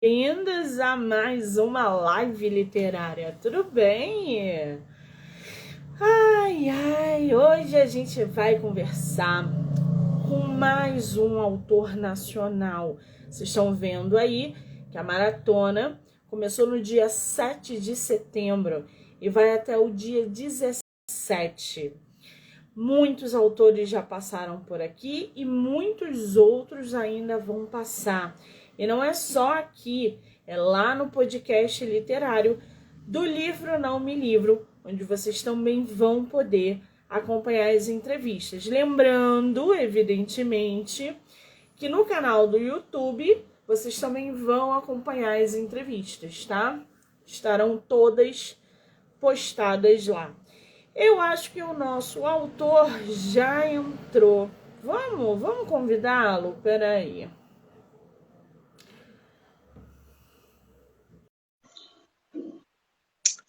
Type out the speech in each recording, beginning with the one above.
Bem-vindas a mais uma live literária, tudo bem? Hoje a gente vai conversar com mais um autor nacional. Vocês estão vendo aí que a maratona começou no dia 7 de setembro e vai até o dia 17. Muitos autores já passaram por aqui e muitos outros ainda vão passar. E não é só aqui, é lá no podcast literário do Livro Não Me Livro, onde vocês também vão poder acompanhar as entrevistas. Lembrando, evidentemente, que no canal do YouTube vocês também vão acompanhar as entrevistas, tá? Estarão todas postadas lá. Eu acho que o nosso autor já entrou. Vamos convidá-lo? Peraí.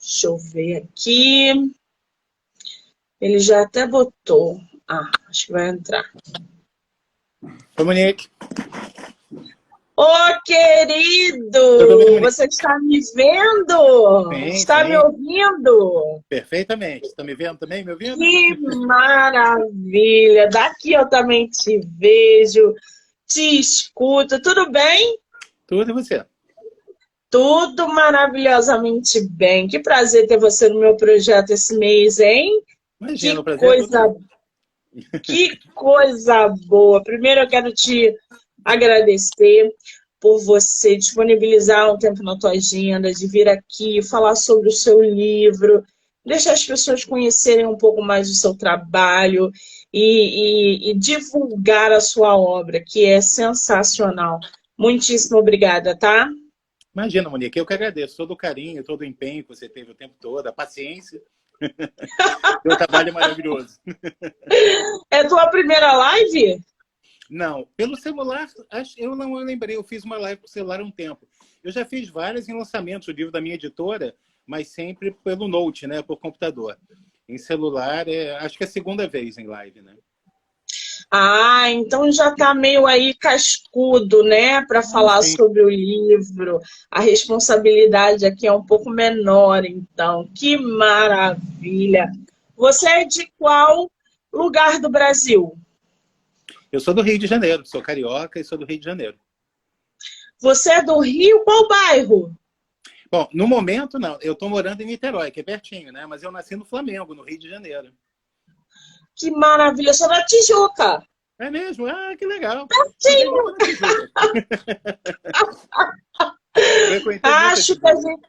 Deixa eu ver aqui. Ele já até botou. Acho que vai entrar. Oi, Monique. Ô, querido! Você está me vendo? Sim, Está me ouvindo? Perfeitamente. Está me vendo também? Me ouvindo? Que maravilha! Daqui eu também te vejo, te escuto. Tudo bem? Tudo e você? Tudo maravilhosamente bem. Que prazer ter você no meu projeto esse mês, hein? Imagina, o prazer é todo meu. Que coisa boa. Primeiro eu quero te agradecer por você disponibilizar um tempo na tua agenda, de vir aqui falar sobre o seu livro, deixar as pessoas conhecerem um pouco mais do seu trabalho e divulgar a sua obra, que é sensacional. Muitíssimo obrigada, tá? Imagina, Monique, eu que agradeço todo o carinho, todo o empenho que você teve o tempo todo, a paciência. Seu trabalho é maravilhoso. É tua primeira live? Não, pelo celular, eu não lembrei, eu fiz uma live por celular há um tempo. Eu já fiz várias em lançamentos do livro da minha editora, mas sempre pelo Note, né, por computador. Em celular, acho que é a segunda vez em live, né? Então já está meio aí cascudo, né, para falar Sim. sobre o livro. A responsabilidade aqui é um pouco menor, então. Que maravilha! Você é de qual lugar do Brasil? Eu sou do Rio de Janeiro, sou carioca e sou do Rio de Janeiro. Você é do Rio, qual bairro? Bom, no momento não. Eu estou morando em Niterói, que é pertinho, né? Mas eu nasci no Flamengo, no Rio de Janeiro. Que maravilha! Eu sou da Tijuca. É mesmo? Ah, que legal. Também Pertinho! moro na Tijuca. Frequentei muito a Acho que a Tijuca. gente...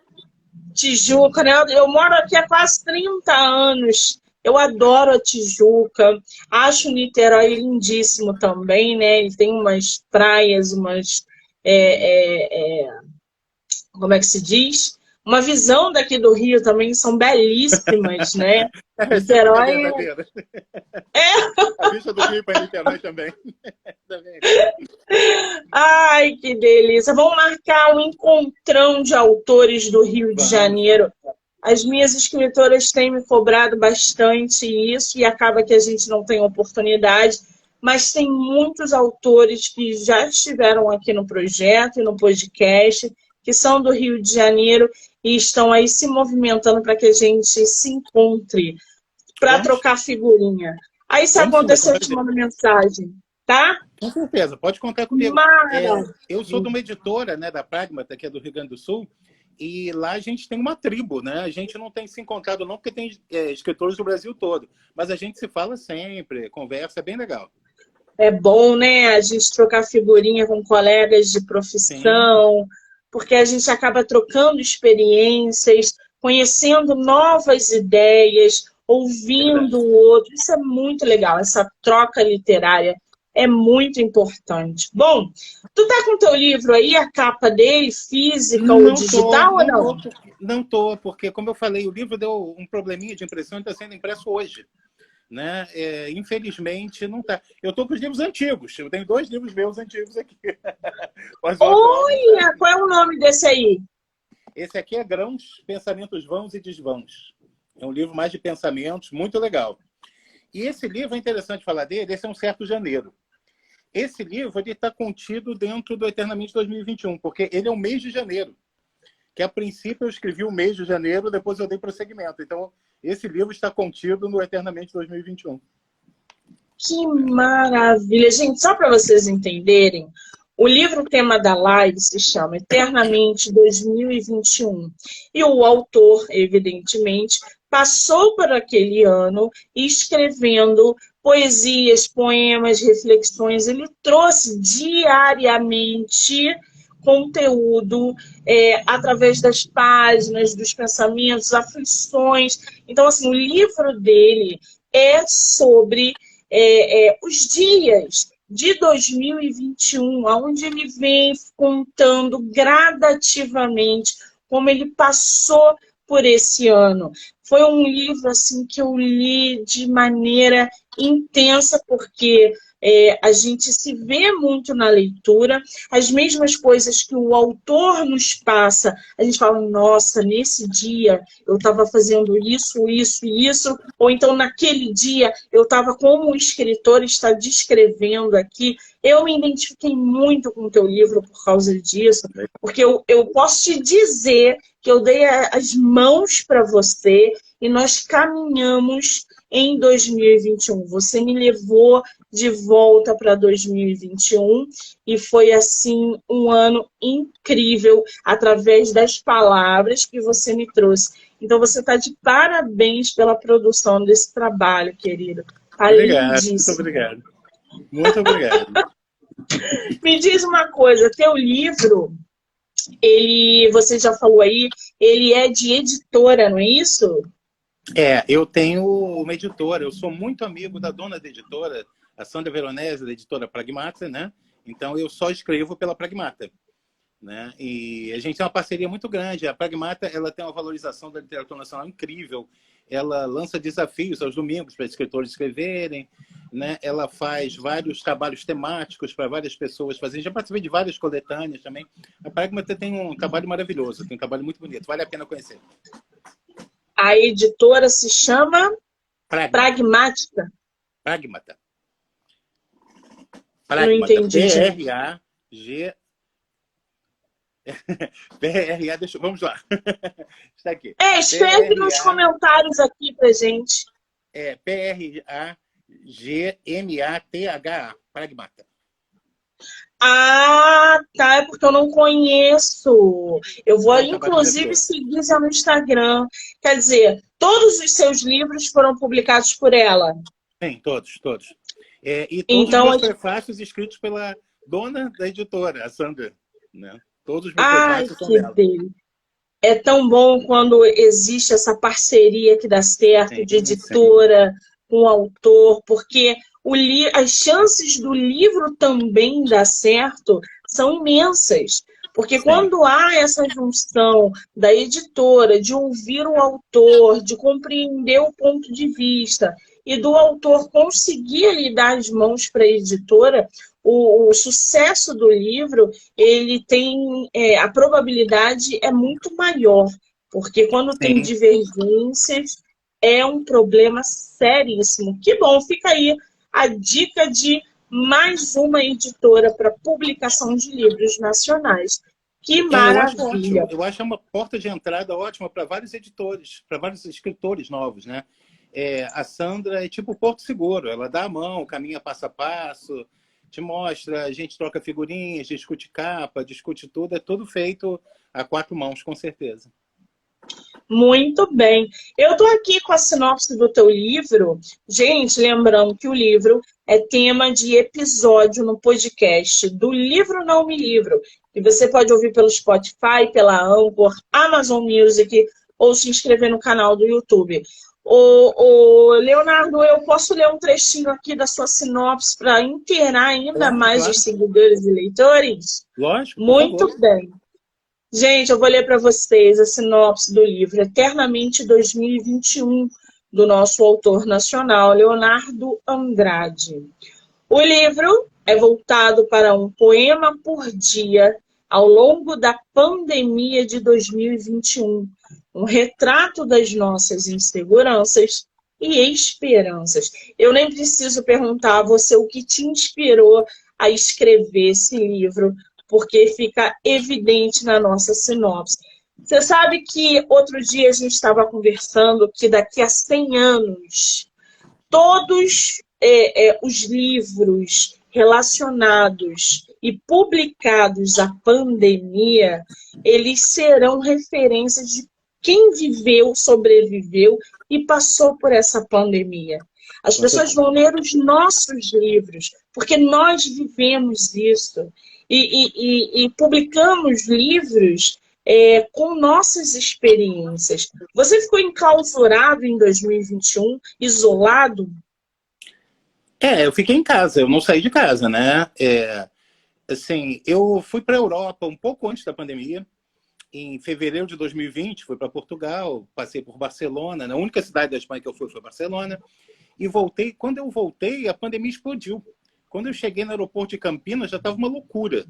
Tijuca, né? Eu moro aqui há quase 30 anos. Eu adoro a Tijuca. Acho o Niterói lindíssimo também, né? Ele tem umas praias, como é que se diz? Uma visão daqui do Rio também são belíssimas, né? É recíproca Niterói verdadeira. é... A vista do Rio para Niterói também. Também. Ai, que delícia! Vamos marcar um encontrão de autores do Rio de Vamos, Janeiro. vamos. As minhas escritoras têm me cobrado bastante isso e acaba que a gente não tem oportunidade, mas tem muitos autores que já estiveram aqui no projeto e no podcast, que são do Rio de Janeiro e estão aí se movimentando para que a gente se encontre, para Vamos, trocar figurinha. Aí, se vamos sim, vai ser um acontecer, eu te prazer. mando mensagem, tá? Com certeza, pode contar comigo. Maravilha! Eu sou de uma editora, né, da Pragmata, que é do Rio Grande do Sul, e lá a gente tem uma tribo, né? A gente não tem se encontrado não, porque tem escritores do Brasil todo, mas a gente se fala sempre, conversa, é bem legal. É bom, né, a gente trocar figurinha com colegas de Sim, profissão, porque a gente acaba trocando experiências, conhecendo novas ideias, ouvindo verdade. o outro. Isso é muito legal, essa troca literária é muito importante. Bom, tu tá com teu livro aí, a capa dele, física ou Não tô, digital ou não não? tô, não tô, porque, como eu falei, o livro deu um probleminha de impressão e está sendo impresso hoje. Né? Infelizmente, não está. Eu estou com os livros antigos. Eu tenho 2 livros meus antigos aqui. Mas o atual não está. Olha, qual é o nome desse aí? Esse aqui é Grãos, Pensamentos Vãos e Desvãos. É um livro mais de pensamentos, muito legal. E esse livro, é interessante falar dele, esse é Um Certo Janeiro. Esse livro está contido dentro do Eternamente 2021, porque ele é o mês de janeiro. Que a princípio eu escrevi o mês de janeiro, depois eu dei prosseguimento. Então, esse livro está contido no Eternamente 2021. Que maravilha! Gente, só para vocês entenderem, o livro tema da live se chama Eternamente 2021. E o autor, evidentemente, passou por aquele ano escrevendo poesias, poemas, reflexões. Ele trouxe diariamente conteúdo através das páginas, dos pensamentos, aflições. Então, assim, o livro dele é sobre os dias de 2021, onde ele vem contando gradativamente como ele passou por esse ano. Foi um livro assim que eu li de maneira intensa, porque a gente se vê muito na leitura, as mesmas coisas que o autor nos passa, a gente fala, nossa, nesse dia eu estava fazendo isso, isso e isso, ou então naquele dia eu estava, como o escritor está descrevendo aqui. Eu me identifiquei muito com o teu livro por causa disso, porque eu posso te dizer que eu dei as mãos para você e nós caminhamos em 2021. Você me levou de volta para 2021 e foi, assim, um ano incrível através das palavras que você me trouxe. Então, você está de parabéns pela produção desse trabalho, querido. Tá Obrigado, lindíssimo. muito obrigado. Muito obrigado. Me diz uma coisa, teu livro, você já falou aí, ele é de editora, não é isso? Eu tenho uma editora, eu sou muito amigo da dona da editora, a Sandra Veronese, da editora Pragmata, né? Então eu só escrevo pela Pragmata, né? E a gente tem uma parceria muito grande. A Pragmata, ela tem uma valorização da literatura nacional incrível. Ela lança desafios aos domingos para escritores escreverem, né? Ela faz vários trabalhos temáticos para várias pessoas fazerem. Já participei de várias coletâneas também. A Pragmata tem um trabalho maravilhoso, tem um trabalho muito bonito. Vale a pena conhecer. A editora se chama Pragmática. Pragmata. Não entendi. P-R-A-G... P-R-A... Vamos lá. Está aqui. Escreve nos comentários aqui pra gente. P-R-A-G-M-A-T-H-A. Pragmata. Ah, tá. É porque eu não conheço. Eu vou, inclusive, seguir já no Instagram. Quer dizer, todos os seus livros foram publicados por ela? Sim, todos. E todos então, os meus prefácios escritos pela dona da editora, a Sandra. Né? Todos os meus prefácios são dela. É tão bom quando existe essa parceria que dá certo, de editora com autor, porque as chances do livro também dar certo são imensas. Porque quando há essa junção da editora, de ouvir o autor, de compreender o ponto de vista, e do autor conseguir ali dar as mãos para a editora, o sucesso do livro, ele tem, a probabilidade é muito maior, porque quando tem divergências, é um problema seríssimo. Que bom, fica aí a dica de mais uma editora para publicação de livros nacionais. Que maravilha! Eu acho uma porta de entrada ótima para vários editores, para vários escritores novos, né? A Sandra é tipo Porto Seguro, ela dá a mão, caminha passo a passo, te mostra, a gente troca figurinhas, discute capa, discute tudo, é tudo feito a 4 mãos, com certeza. Muito bem. Eu estou aqui com a sinopse do teu livro. Gente, lembrando que o livro é tema de episódio no podcast do Livro Não Me Livro, que você pode ouvir pelo Spotify, pela Anchor, Amazon Music ou se inscrever no canal do YouTube. Leonardo, eu posso ler um trechinho aqui da sua sinopse para inteirar ainda mais os seguidores e leitores? Lógico. Muito bem. Gente, eu vou ler para vocês a sinopse do livro Eternamente 2021, do nosso autor nacional, Leonardo Andrade. O livro é voltado para um poema por dia ao longo da pandemia de 2021, um retrato das nossas inseguranças e esperanças. Eu nem preciso perguntar a você o que te inspirou a escrever esse livro, porque fica evidente na nossa sinopse. Você sabe que outro dia a gente estava conversando que daqui a 100 anos, todos os livros relacionados e publicados à pandemia, eles serão referências de quem viveu, sobreviveu e passou por essa pandemia. As pessoas vão ler os nossos livros, porque nós vivemos isso. E publicamos livros com nossas experiências. Você ficou enclausurado em 2021, isolado? Eu fiquei em casa, eu não saí de casa, né? Assim, eu fui para a Europa um pouco antes da pandemia. Em fevereiro de 2020, fui para Portugal, passei por Barcelona. A única cidade da Espanha que eu fui foi Barcelona. E voltei. Quando eu voltei, a pandemia explodiu. Quando eu cheguei no aeroporto de Campinas, já estava uma loucura.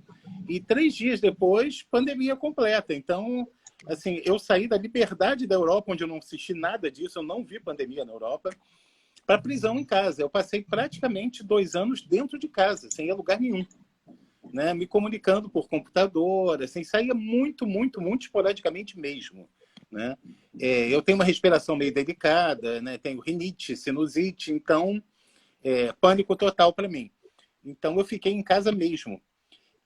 E 3 dias depois, pandemia completa. Então, assim, eu saí da liberdade da Europa, onde eu não assisti nada disso, eu não vi pandemia na Europa, para prisão em casa. Eu passei praticamente 2 anos dentro de casa, sem ir a lugar nenhum. Né? Me comunicando por computador, assim, saía muito esporadicamente mesmo. Né? Eu tenho uma respiração meio delicada, né? Tenho rinite, sinusite, então pânico total para mim. Então eu fiquei em casa mesmo.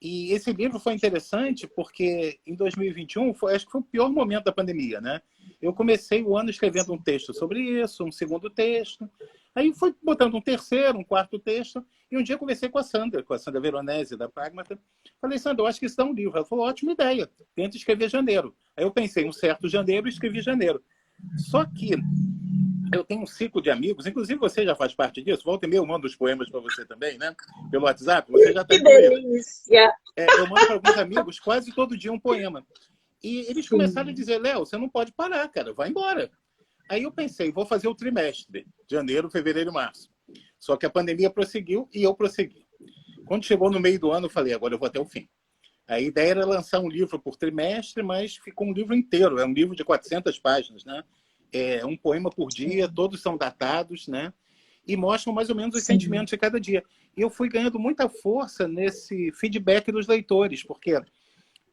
E esse livro foi interessante porque em 2021 acho que foi o pior momento da pandemia, né? Eu comecei o ano escrevendo um texto sobre isso, um segundo texto, aí fui botando um terceiro, um quarto texto, e um dia conversei com a Sandra Veronese, da Pragmata. Falei, Sandra, eu acho que isso dá um livro. Ela falou, ótima ideia, tenta escrever janeiro. Aí eu pensei, um certo janeiro, e escrevi janeiro. Só que eu tenho um ciclo de amigos, inclusive você já faz parte disso, volta e meia eu mando os poemas para você também, né? Pelo WhatsApp, você já está incluída. Que delícia! Eu mando para alguns amigos quase todo dia um poema. E eles começaram a dizer, Léo, você não pode parar, cara, vai embora. Aí eu pensei, vou fazer o trimestre, janeiro, fevereiro e março. Só que a pandemia prosseguiu e eu prossegui. Quando chegou no meio do ano, eu falei, agora eu vou até o fim. A ideia era lançar um livro por trimestre, mas ficou um livro inteiro. É um livro de 400 páginas, né? Um poema por dia, todos são datados, né? E mostram mais ou menos os sentimentos de cada dia. E eu fui ganhando muita força nesse feedback dos leitores, porque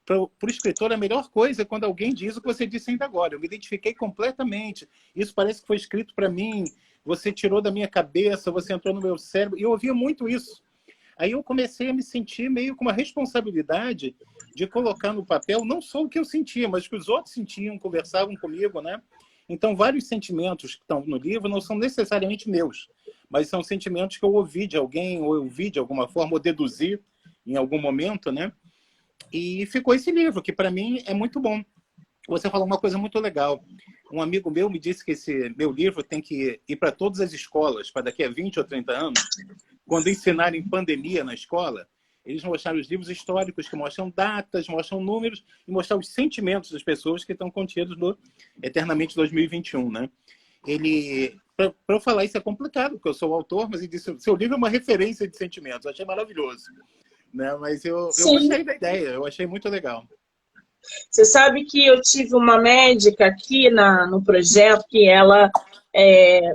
para o escritor a melhor coisa é quando alguém diz o que você disse ainda agora. Eu me identifiquei completamente. Isso parece que foi escrito para mim. Você tirou da minha cabeça, você entrou no meu cérebro. E eu ouvia muito isso. Aí eu comecei a me sentir meio com uma responsabilidade de colocar no papel não só o que eu sentia, mas o que os outros sentiam, conversavam comigo, né? Então, vários sentimentos que estão no livro não são necessariamente meus, mas são sentimentos que eu ouvi de alguém, ou eu vi de alguma forma, ou deduzi em algum momento, né? E ficou esse livro, que para mim é muito bom. Você falou uma coisa muito legal. Um amigo meu me disse que esse meu livro tem que ir para todas as escolas, para daqui a 20 ou 30 anos, quando ensinarem pandemia na escola, eles mostraram os livros históricos que mostram datas, mostram números e mostrar os sentimentos das pessoas que estão contidos no Eternamente 2021, né? Para eu falar isso é complicado, porque eu sou o autor, mas ele disse, seu livro é uma referência de sentimentos. Eu achei maravilhoso, né? Mas eu gostei da ideia, eu achei muito legal. Você sabe que eu tive uma médica aqui no projeto que ela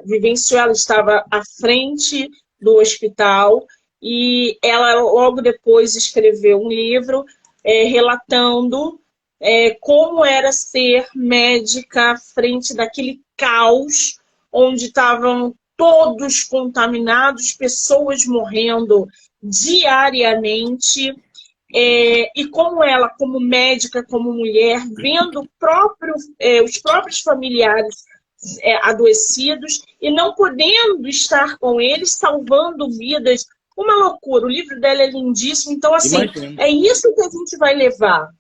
vivenciou, ela estava à frente do hospital e ela logo depois escreveu um livro relatando como era ser médica à frente daquele caos onde estavam todos contaminados, pessoas morrendo diariamente. E como ela, como médica, como mulher, vendo os próprios familiares adoecidos e não podendo estar com eles, salvando vidas. Uma loucura. O livro dela é lindíssimo. Então, assim, Imagina. é isso que a gente vai levar.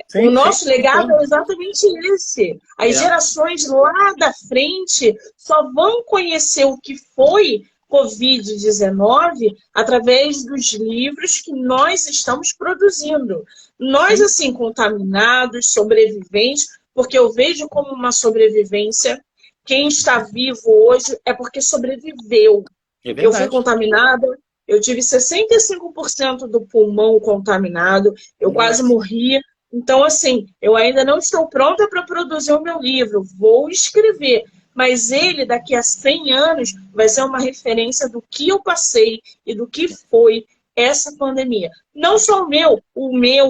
Sim, o nosso legado é exatamente esse. As gerações lá da frente só vão conhecer o que foi Covid-19 através dos livros que nós estamos produzindo. Nós, assim, contaminados, sobreviventes, porque eu vejo como uma sobrevivência. Quem está vivo hoje é porque sobreviveu. Eu fui contaminada, eu tive 65% do pulmão contaminado, eu quase morri. Então, assim, eu ainda não estou pronta para produzir o meu livro, vou escrever. Mas ele, daqui a 100 anos, vai ser uma referência do que eu passei e do que foi essa pandemia. Não só o meu,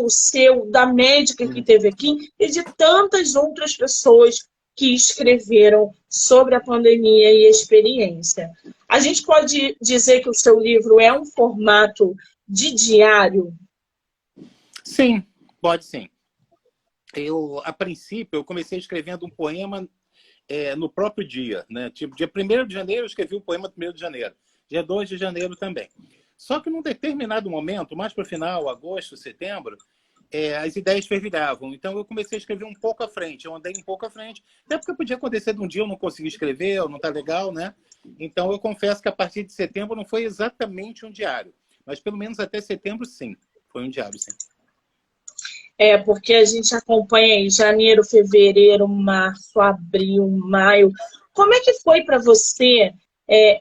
o seu, da médica que teve aqui, e de tantas outras pessoas que escreveram sobre a pandemia e a experiência. A gente pode dizer que o seu livro é um formato de diário? Sim, pode sim. A princípio, eu comecei escrevendo um poema no próprio dia, né? Tipo, dia 1º de janeiro eu escrevi o poema 1º de janeiro. Dia 2 de janeiro também. Só que num determinado momento, mais para o final, agosto, setembro, as ideias fervilhavam. Então eu comecei a escrever um pouco à frente. Eu andei um pouco à frente. Até porque podia acontecer de um dia eu não conseguir escrever, ou não tá legal, né? Então eu confesso que a partir de setembro não foi exatamente um diário. Mas pelo menos até setembro, sim. Foi um diário, sim. Porque a gente acompanha aí janeiro, fevereiro, março, abril, maio. Como é que foi para você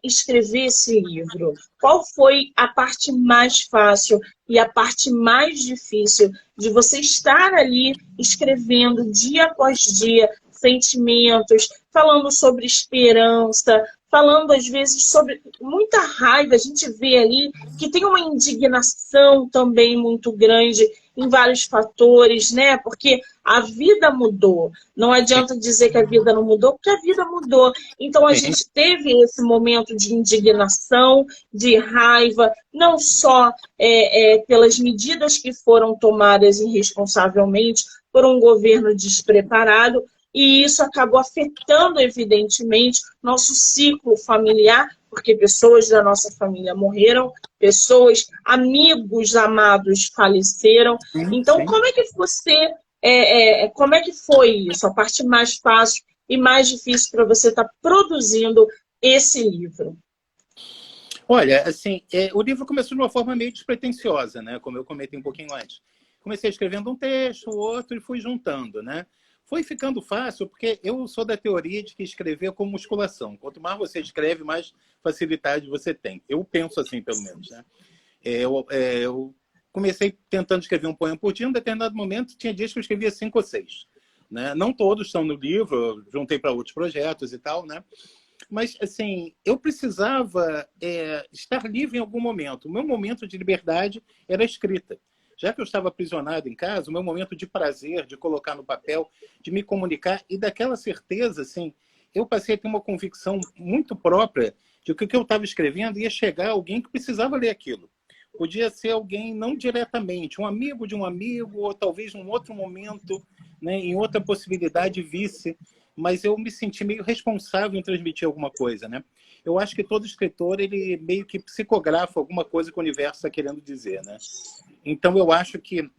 escrever esse livro? Qual foi a parte mais fácil e a parte mais difícil de você estar ali escrevendo dia após dia sentimentos, falando sobre esperança, falando às vezes sobre muita raiva? A gente vê ali que tem uma indignação também muito grande em vários fatores, né? Porque a vida mudou. Não adianta dizer que a vida não mudou, porque a vida mudou. Então a gente teve esse momento de indignação, de raiva, não só pelas medidas que foram tomadas irresponsavelmente por um governo despreparado, e isso acabou afetando, evidentemente, nosso ciclo familiar, porque pessoas da nossa família morreram, pessoas, amigos amados faleceram. Então, como é que você, como é que foi isso? A parte mais fácil e mais difícil para você estar produzindo esse livro? Olha, assim, o livro começou de uma forma meio despretensiosa, né? Como eu comentei um pouquinho antes. Comecei escrevendo um texto, outro, e fui juntando, né? Foi ficando fácil, porque eu sou da teoria de que escrever é como musculação. Quanto mais você escreve, mais facilidade você tem. Eu penso assim, pelo menos, né? Eu comecei tentando escrever um poema por dia, em um determinado momento tinha dias que eu escrevia 5 ou 6. Né? Não todos estão no livro, eu juntei para outros projetos e tal, né? Mas, assim, eu precisava estar livre em algum momento. O meu momento de liberdade era a escrita. Já que eu estava aprisionado em casa, o meu momento de prazer, de colocar no papel, de me comunicar, e daquela certeza, assim, eu passei a ter uma convicção muito própria de que o que eu estava escrevendo ia chegar a alguém que precisava ler aquilo. Podia ser alguém não diretamente, um amigo de um amigo, ou talvez num outro momento, né, em outra possibilidade visse, mas eu me senti meio responsável em transmitir alguma coisa, né? Eu acho que todo escritor, ele meio que psicografa alguma coisa que o universo está querendo dizer, né? Então eu acho que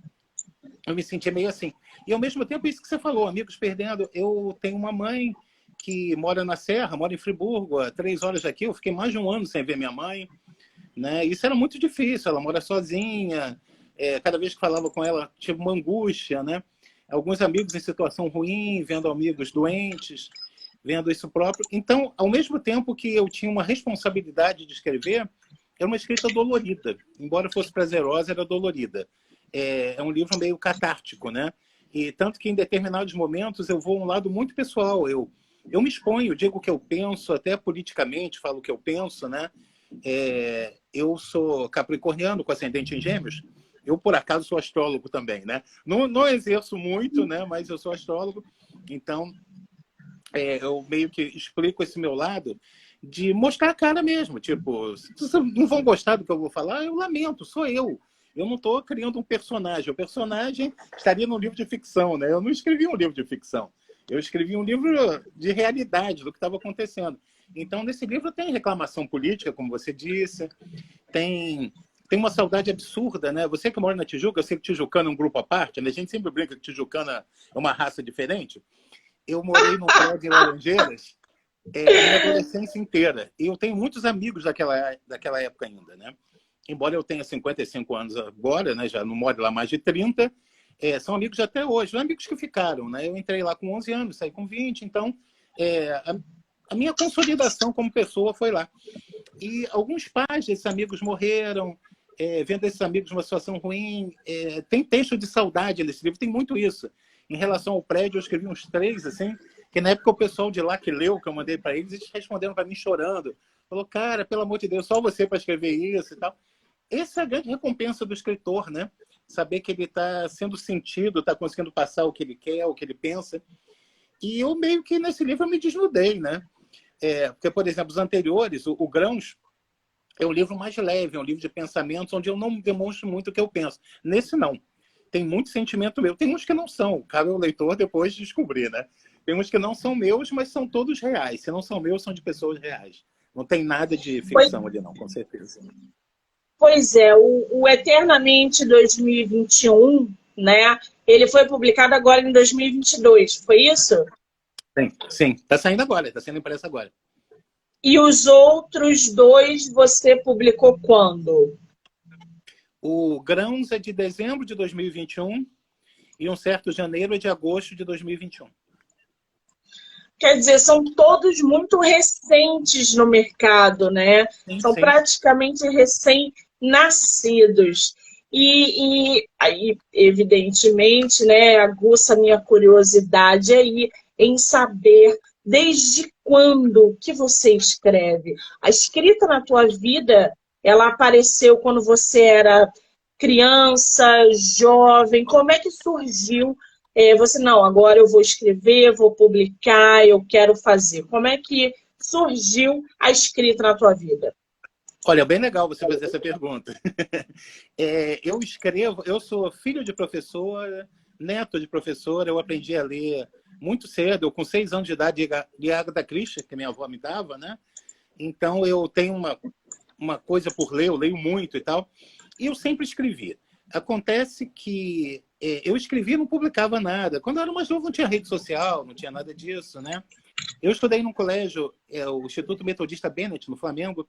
eu me senti meio assim. E ao mesmo tempo, isso que você falou, amigos perdendo, eu tenho uma mãe que mora na Serra, mora em Friburgo, a 3 horas daqui, eu fiquei mais de um ano sem ver minha mãe, né? Isso era muito difícil, ela mora sozinha, cada vez que falava com ela, tinha uma angústia, né? Alguns amigos em situação ruim, vendo amigos doentes, vendo isso próprio. Então, ao mesmo tempo que eu tinha uma responsabilidade de escrever, era uma escrita dolorida. Embora fosse prazerosa, era dolorida. É um livro meio catártico, né? E tanto que em determinados momentos eu vou a um lado muito pessoal. Eu me exponho, digo o que eu penso, até politicamente falo o que eu penso, né? Eu sou capricorniano com ascendente em Gêmeos. Eu, por acaso, sou astrólogo também, né? Não exerço muito, né? Mas eu sou astrólogo. Então, eu meio que explico esse meu lado de mostrar a cara mesmo. Tipo, se vocês não vão gostar do que eu vou falar, eu lamento, sou eu. Eu não estou criando um personagem. O personagem estaria num livro de ficção, né? Eu não escrevi um livro de ficção. Eu escrevi um livro de realidade, do que estava acontecendo. Então, nesse livro tem reclamação política, como você disse, tem uma saudade absurda, né? Você que mora na Tijuca, eu sei que tijucano é um grupo à parte, né? A gente sempre brinca que tijucana é uma raça diferente. Eu morei num prédio em Laranjeiras a minha adolescência inteira. E eu tenho muitos amigos daquela época ainda, né? Embora eu tenha 55 anos agora, né? Já não moro lá mais de 30, são amigos até hoje. Não amigos que ficaram, né? Eu entrei lá com 11 anos, saí com 20, então a minha consolidação como pessoa foi lá. E alguns pais desses amigos morreram, vendo esses amigos numa situação ruim. Tem texto de saudade nesse livro, tem muito isso. Em relação ao prédio, eu escrevi uns 3, assim, que na época o pessoal de lá que leu, que eu mandei para eles, eles responderam para mim chorando. Falou, cara, pelo amor de Deus, só você para escrever isso e tal. essa é a grande recompensa do escritor, né? Saber que ele está sendo sentido, está conseguindo passar o que ele quer, o que ele pensa. E eu meio que nesse livro eu me desnudei, né? Porque, por exemplo, os anteriores, o Grãos, é um livro mais leve, é um livro de pensamentos, onde eu não demonstro muito o que eu penso. Nesse, não. Tem muito sentimento meu. Tem uns que não são. Cabe ao leitor depois descobrir, né? Tem uns que não são meus, mas são todos reais. Se não são meus, são de pessoas reais. Não tem nada de ficção ali, não, com certeza. Pois é, o Eternamente 2021, né? Ele foi publicado agora em 2022, foi isso? Sim. Está saindo agora, está sendo impresso agora. E os outros dois você publicou quando? O Grãos é de dezembro de 2021 e Um Certo Janeiro é de agosto de 2021. Quer dizer, são todos muito recentes no mercado, né? São praticamente recém-nascidos. E aí, evidentemente, né, aguça a minha curiosidade aí em saber desde quando que você escreve. A escrita na tua vida, ela apareceu quando você era criança, jovem? Como é que surgiu? Você, não, agora eu vou escrever, vou publicar, eu quero fazer. Como é que surgiu a escrita na tua vida? Olha, bem legal você fazer essa pergunta. Eu escrevo, eu sou filho de professora, neto de professora, eu aprendi a ler muito cedo, eu com 6 anos de idade de Agatha Christie, que minha avó me dava, né? Então eu tenho uma coisa por ler, eu leio muito e tal, e eu sempre escrevi. Acontece que eu escrevia e não publicava nada. Quando eu era mais novo não tinha rede social, não tinha nada disso, né? Eu estudei num colégio, o Instituto Metodista Bennett, no Flamengo.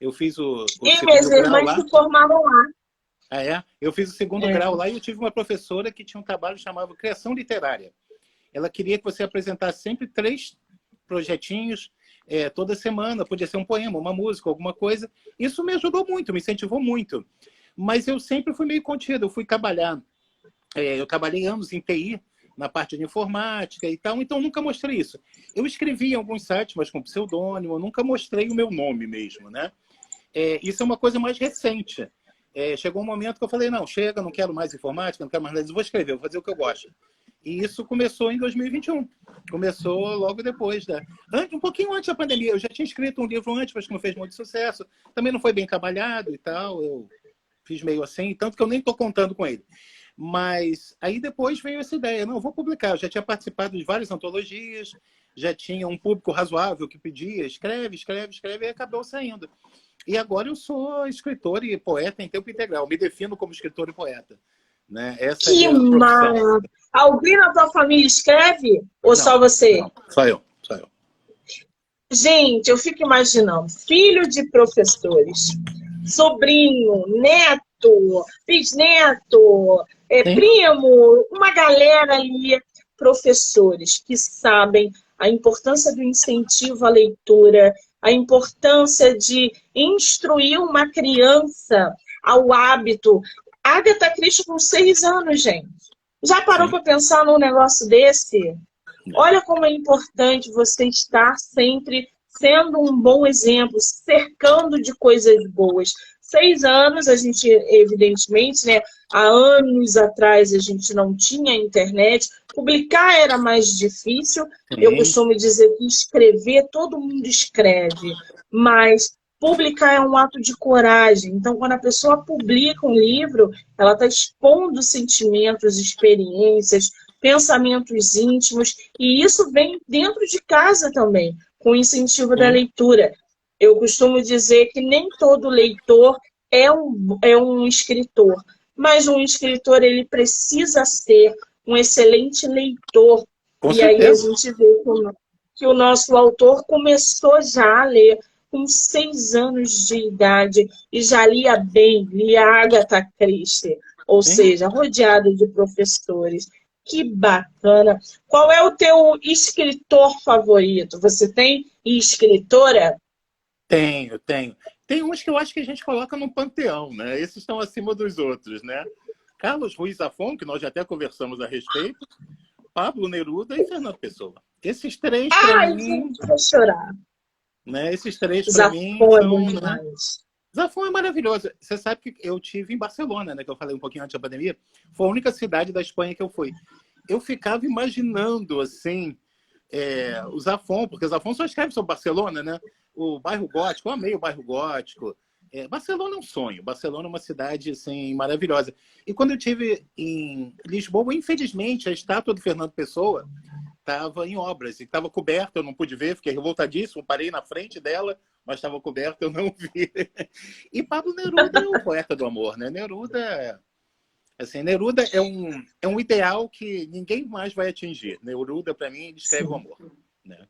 Eu fiz o segundo grau lá. Se formaram lá. Eu fiz o segundo grau lá e eu tive uma professora que tinha um trabalho chamado Criação Literária. Ela queria que você apresentasse sempre 3 projetinhos toda semana. Podia ser um poema, uma música, alguma coisa. Isso me ajudou muito, me incentivou muito. Mas eu sempre fui meio contido. Eu fui trabalhar. Eu trabalhei anos em TI, na parte de informática e tal, então nunca mostrei isso. Eu escrevi em alguns sites, mas com pseudônimo, eu nunca mostrei o meu nome mesmo, né? Isso é uma coisa mais recente. Chegou um momento que eu falei, não, chega, não quero mais informática, não quero mais nada, eu vou escrever, vou fazer o que eu gosto. E isso começou em 2021. Começou logo depois um pouquinho antes da pandemia. Eu já tinha escrito um livro antes, mas que não fez muito sucesso. Também não foi bem trabalhado e tal, eu fiz meio assim, tanto que eu nem estou contando com ele. Mas aí depois veio essa ideia, não, eu vou publicar. Eu já tinha participado de várias antologias, já tinha um público razoável que pedia, escreve, e acabou saindo. E agora eu sou escritor e poeta em tempo integral. Me defino como escritor e poeta. Né? Essa que é a minha profissão. Alguém na tua família escreve? Ou não, só você? Não, só eu. Gente, eu fico imaginando, filho de professores, sobrinho, neto, bisneto, primo, uma galera ali, professores que sabem a importância do incentivo à leitura, a importância de instruir uma criança ao hábito. Agatha Christie com 6 anos, gente. Já parou para pensar num negócio desse? Olha como é importante você estar sempre sendo um bom exemplo, cercando de coisas boas. 6 anos, a gente, evidentemente, né, há anos atrás a gente não tinha internet, publicar era mais difícil. Eu costumo dizer que escrever, todo mundo escreve, mas publicar é um ato de coragem. Então, quando a pessoa publica um livro, ela está expondo sentimentos, experiências, pensamentos íntimos, e isso vem dentro de casa também, com o incentivo da leitura. Eu costumo dizer que nem todo leitor é um escritor, mas um escritor ele precisa ser um excelente leitor. Com e certeza. Aí a gente vê que o nosso autor começou já a ler com 6 anos de idade e já lia bem, lia Agatha Christie, ou seja, rodeado de professores. Que bacana! Qual é o teu escritor favorito? Você tem escritora? Tenho. Tem uns que eu acho que a gente coloca num panteão, né? Esses estão acima dos outros, né? Carlos Ruiz Zafón, que nós já até conversamos a respeito, Pablo Neruda e Fernando Pessoa. Esses 3 para mim... Gente, vou chorar. Né? Esses 3 para mim são... Né? Zafão é maravilhoso. Você sabe que eu tive em Barcelona, né? Que eu falei um pouquinho antes da pandemia. Foi a única cidade da Espanha que eu fui. Eu ficava imaginando, assim, o Zafão, porque o Zafão só escreve sobre Barcelona, né? O bairro gótico, eu amei o bairro gótico. Barcelona é um sonho. Barcelona é uma cidade, assim, maravilhosa. E quando eu estive em Lisboa, infelizmente, a estátua do Fernando Pessoa estava em obras e estava coberta, eu não pude ver, fiquei revoltadíssimo, parei na frente dela, mas estava coberta, eu não vi. E Pablo Neruda é o poeta do amor, né? Neruda, assim, Neruda é um ideal que ninguém mais vai atingir. Neruda, para mim, descreve o amor, né?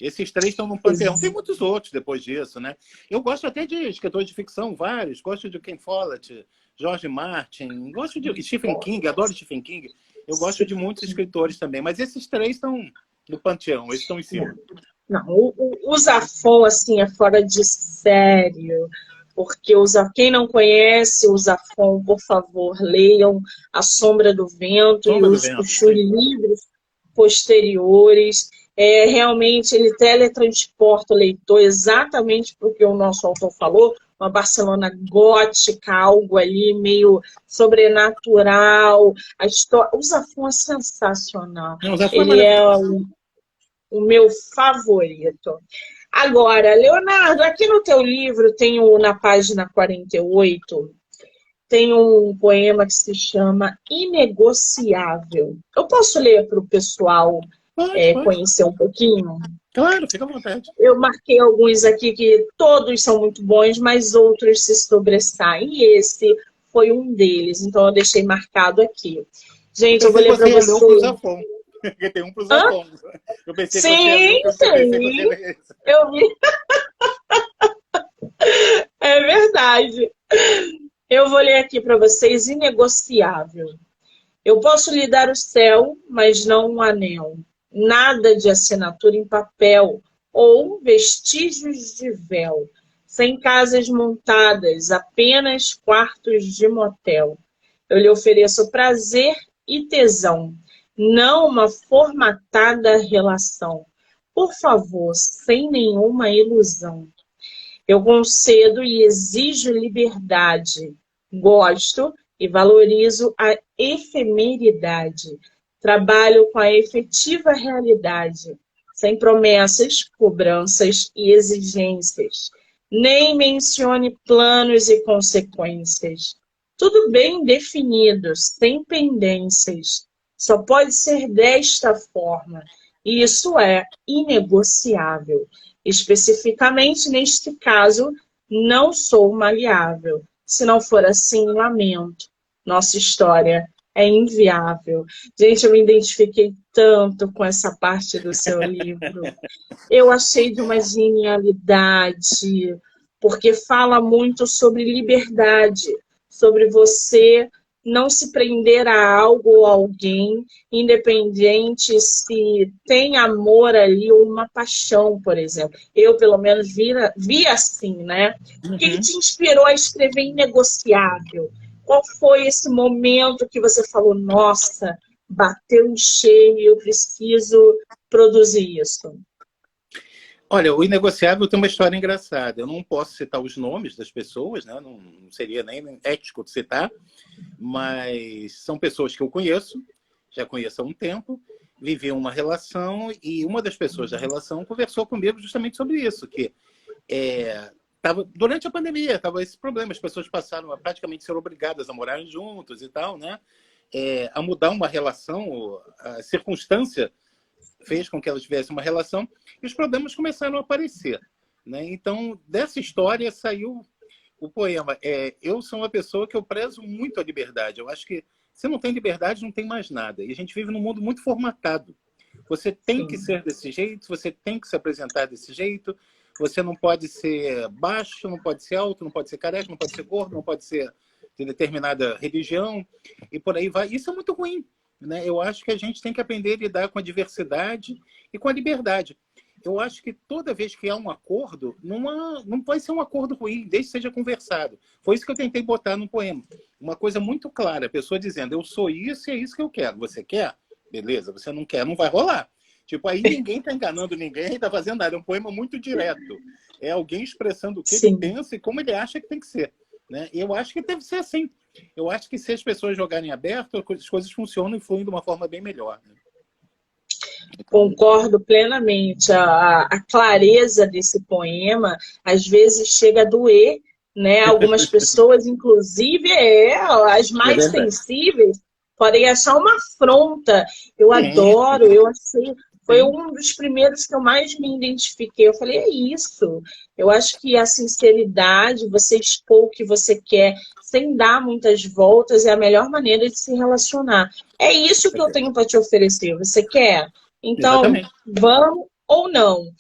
Esses três estão no panteão. Tem muitos outros depois disso, né? Eu gosto até de escritores de ficção, vários. Gosto de Ken Follett, George Martin, gosto de Stephen King, adoro Stephen King. Eu gosto de muitos escritores também, mas esses três estão no panteão, eles estão em cima. Não, o Zafón, assim, é fora de sério, porque quem não conhece o Zafón, por favor, leiam A Sombra do Vento Sombra e do os Vento, livros posteriores. Realmente, ele teletransporta o leitor exatamente porque o nosso autor falou, uma Barcelona gótica, algo ali meio sobrenatural. A história, o Zafón é sensacional. Não, o Zafón é Ele é maravilhoso. o meu favorito. Agora, Leonardo, aqui no teu livro tem na página 48, tem um poema que se chama Inegociável. Eu posso ler para o pessoal Pode. conhecer um pouquinho? Claro, fica à vontade. Eu marquei alguns aqui que todos são muito bons, mas outros se sobressaem. E esse foi um deles, então eu deixei marcado aqui. Gente, eu vou ler para Você você. olhou para o Zafón, porque tem um para o Zafón. Eu pensei que você Sim, olhou, eu pensei que você lê. eu vi. É verdade. Eu vou ler aqui para vocês, inegociável. Eu posso lhe dar o céu, mas não um anel. Nada de assinatura em papel ou vestígios de véu. Sem casas montadas, apenas quartos de motel. Eu lhe ofereço prazer e tesão, não uma formatada relação. Por favor, sem nenhuma ilusão. Eu concedo e exijo liberdade. Gosto e valorizo a efemeridade. Trabalho com a efetiva realidade, sem promessas, cobranças e exigências. Nem mencione planos e consequências. Tudo bem definido, sem pendências. Só pode ser desta forma. E isso é inegociável. Especificamente, neste caso, não sou maleável. Se não for assim, lamento. Nossa história é inviável. Gente, eu me identifiquei tanto com essa parte do seu livro. Eu achei de uma genialidade, porque fala muito sobre liberdade, sobre você não se prender a algo ou alguém, independente se tem amor ali ou uma paixão, por exemplo. Eu, pelo menos, vi assim, né? O que te inspirou a escrever Inegociável? Qual foi esse momento que você falou, nossa, bateu em cheio, eu preciso produzir isso? Olha, o Inegociável tem uma história engraçada. Eu não posso citar os nomes das pessoas, né? Não seria nem ético de citar, mas são pessoas que eu conheço, já conheço há um tempo, vivi uma relação e uma das pessoas da relação conversou comigo justamente sobre isso, que durante a pandemia estava esse problema, as pessoas passaram a praticamente ser obrigadas a morarem juntos e tal, né? A mudar uma relação, a circunstância fez com que ela tivesse uma relação e os problemas começaram a aparecer, né? Então, dessa história saiu o poema. Eu sou uma pessoa que eu prezo muito a liberdade. Eu acho que se não tem liberdade, não tem mais nada. E a gente vive num mundo muito formatado. Você tem que ser desse jeito, você tem que se apresentar desse jeito, você não pode ser baixo, não pode ser alto, não pode ser careca, não pode ser gordo, não pode ser de determinada religião, e por aí vai. Isso é muito ruim, né? Eu acho que a gente tem que aprender a lidar com a diversidade e com a liberdade. Eu acho que toda vez que há um acordo, não pode ser um acordo ruim, desde que seja conversado. Foi isso que eu tentei botar no poema. Uma coisa muito clara, a pessoa dizendo, eu sou isso e é isso que eu quero. Você quer? Beleza. Você não quer, não vai rolar. Tipo, aí ninguém está enganando ninguém, está fazendo nada. É um poema muito direto. É alguém expressando o que ele Sim. pensa e como ele acha que tem que ser. Né? E eu acho que deve ser assim. Eu acho que se as pessoas jogarem aberto, as coisas funcionam e fluem de uma forma bem melhor. Né? Então, Concordo plenamente. A clareza desse poema às vezes chega a doer, né? Algumas pessoas, inclusive, as é mais verdade. sensíveis, podem achar uma afronta. Eu Sim, adoro, sim, eu achei. Foi sim. um dos primeiros que eu mais me identifiquei. Eu falei, é isso. Eu acho que a sinceridade, você expor o que você quer, sem dar muitas voltas, é a melhor maneira de se relacionar. É isso que eu tenho para te oferecer. Você quer? Então, Exatamente. vamos ou não.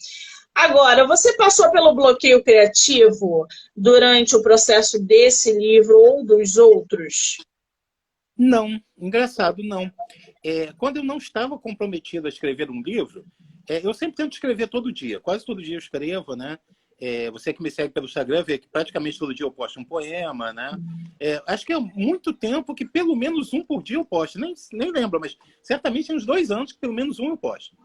Agora, você passou pelo bloqueio criativo durante o processo desse livro ou dos outros? Não, engraçado, não. Quando eu não estava comprometido a escrever um livro, eu sempre tento escrever todo dia. Quase todo dia eu escrevo, né? Você que me segue pelo Instagram vê que praticamente todo dia eu posto um poema, né? Acho que é muito tempo que pelo menos um por dia eu posto. Nem lembro, mas certamente tem uns 2 anos que pelo menos um eu posto.